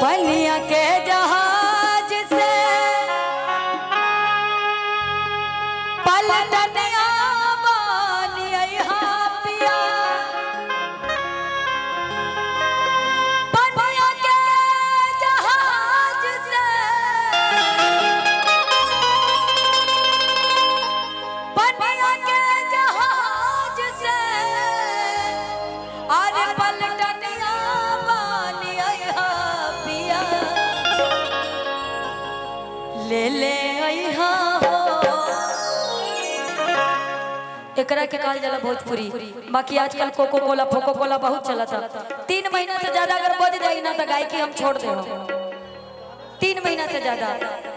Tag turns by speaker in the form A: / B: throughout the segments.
A: पनिया के जहाज से पलटनिया बानिया पिया, पनिया के जहाज से पनिया के जहाज से अरे पलटनिया बानिया पिया, ले ले अइहा हो। एकरा के कहल जाला भोजपुरी। बाकी आजकल कोको कोला फोको कोला बहुत चला था। 3 महीना से ज्यादा अगर बज जाए ना तो गायकी हम छोड़ दे। 3 महीना से ज्यादा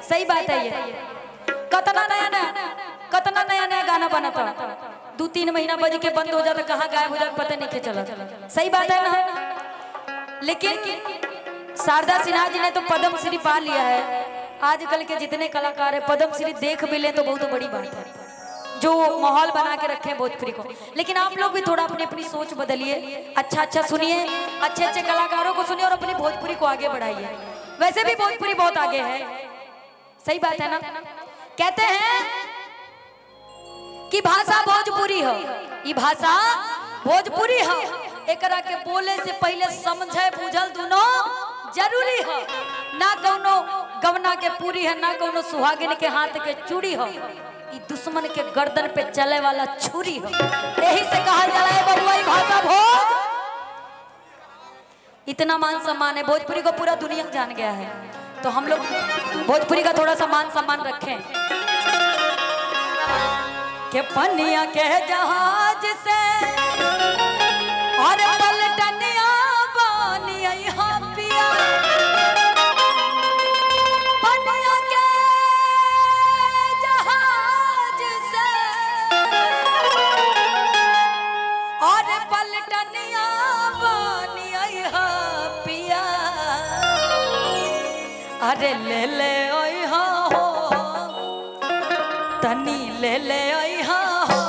A: सही बात है ये। कितना नया नया गाना बना था। 2-3 महीना बज के बंद हो जाता, कहाँ गायब हो जाता पता नहीं चला। सही बात है ना। लेकिन शारदा सिन्हा जी ने तो पद्म श्री पा लिया है। आजकल के जितने कलाकार है पद्म श्री देख भी ले तो बहुत बड़ी बात है, जो माहौल बना के रखे हैं भोजपुरी को। लेकिन आप लोग भी थोड़ा अपनी अपनी सोच बदलिए, अच्छा सुनिए, अच्छे कलाकारों को सुनिए और अपनी भोजपुरी को आगे बढ़ाइए। वैसे भी भोजपुरी बहुत आगे है। सही बात है ना। कहते हैं कि भाषा भोजपुरी है, ये भाषा भोजपुरी है। एकरा के बोले से पहले समझे बुझल दोनों जरूरी है। ना कोनो गवना के पूरी है, ना कोनो सुहागिन के हाथ के चूड़ी है। दुश्मन के गर्दन पे चले वाला छुरी हो। यही से कहा जा रहा है बबुआ भाषा भोज। इतना मान सम्मान है भोजपुरी को, पूरा दुनिया जान गया है। तो हम लोग भोजपुरी का थोड़ा सा मान सम्मान रखें। के पनिया के जहाज से और पलटनिया बानिया पिया, पनिया के जहाज से और पलटनिया बानिया पिया, अरे ले ले ओइहा हो, तनी ले ले ओइहा हो,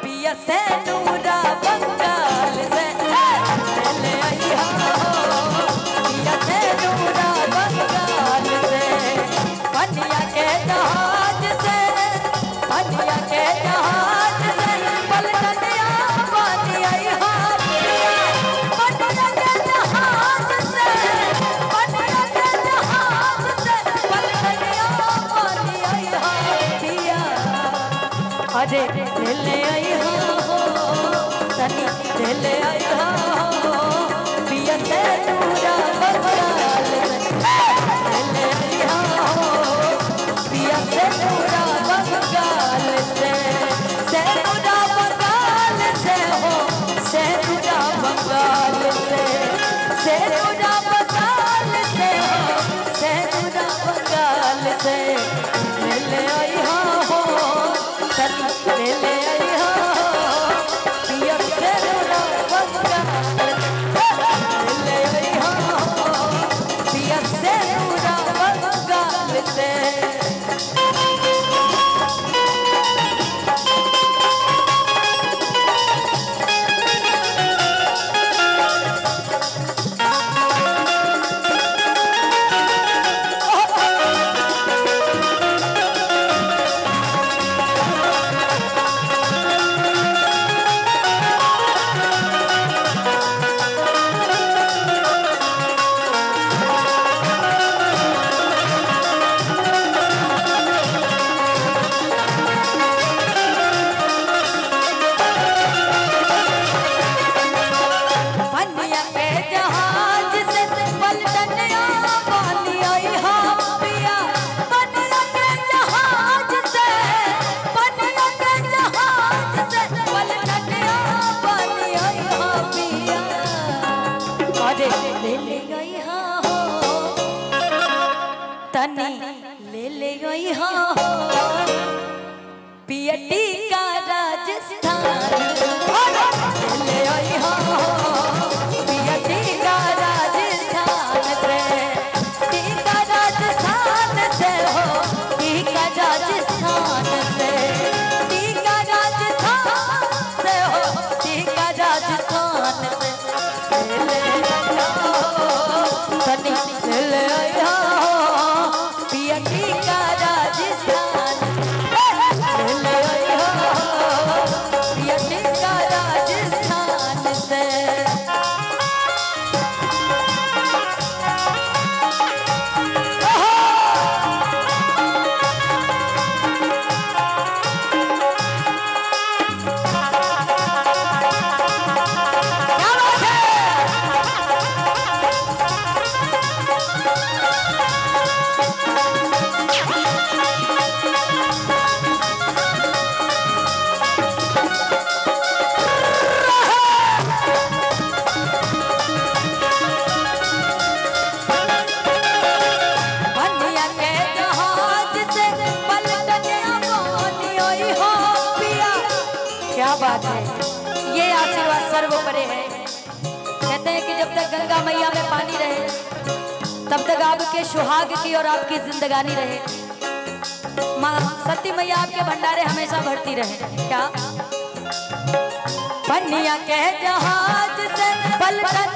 A: पिया से नूरा बंगाल से ले ले ओइहा हो, पिया से नूरा बंगाल से, पनिया के जहाज से, पनिया के जहाज से पलटनिया बानिया पिया, पनिया के जहाज से, पनिया के जहाज से पलटनिया बानिया पिया, अरे ले ले अइहा हो, तनी ले ले अइहा हो, पिया से नूरा बंगाल से ले ले अइहा हो, पिया से नूरा बंगाल से नूरा बंगाल से हो, से नूरा बंगाल से नूरा बंगाल से हो, से नूरा बंगाल से ले ले अइहा हो, तनी ले ले अइहा हो, पिया से नूरा बंगाल ले ले अइहा हो, पिया से नूरा बंगाल से। पनिया के जहाज से पलटनिया बानिया पिया, पनिया के जहाज से, पनिया के जहाज से पलटनिया बानिया पिया, अरे ले ले अइहा हो, तनी ले ले अइहा हो, पिया टीका राजस्थान ले अइहा हो, पिया टीका राजस्थान से, टीका राजस्थान से हो, टीका राजस्थान से, टीका राजस्थान से हो, टीका राजस्थान से ले ले अइहा हो, तनी बात है, ये आशीर्वाद सर्वोपरि है। कहते हैं कि जब तक गंगा मैया में पानी रहे तब तक आपके सुहाग की और आपकी जिंदगानी रहे। माँ सती मैया आपके भंडारे हमेशा भरती रहे। क्या पनिया के जहाज से पलटन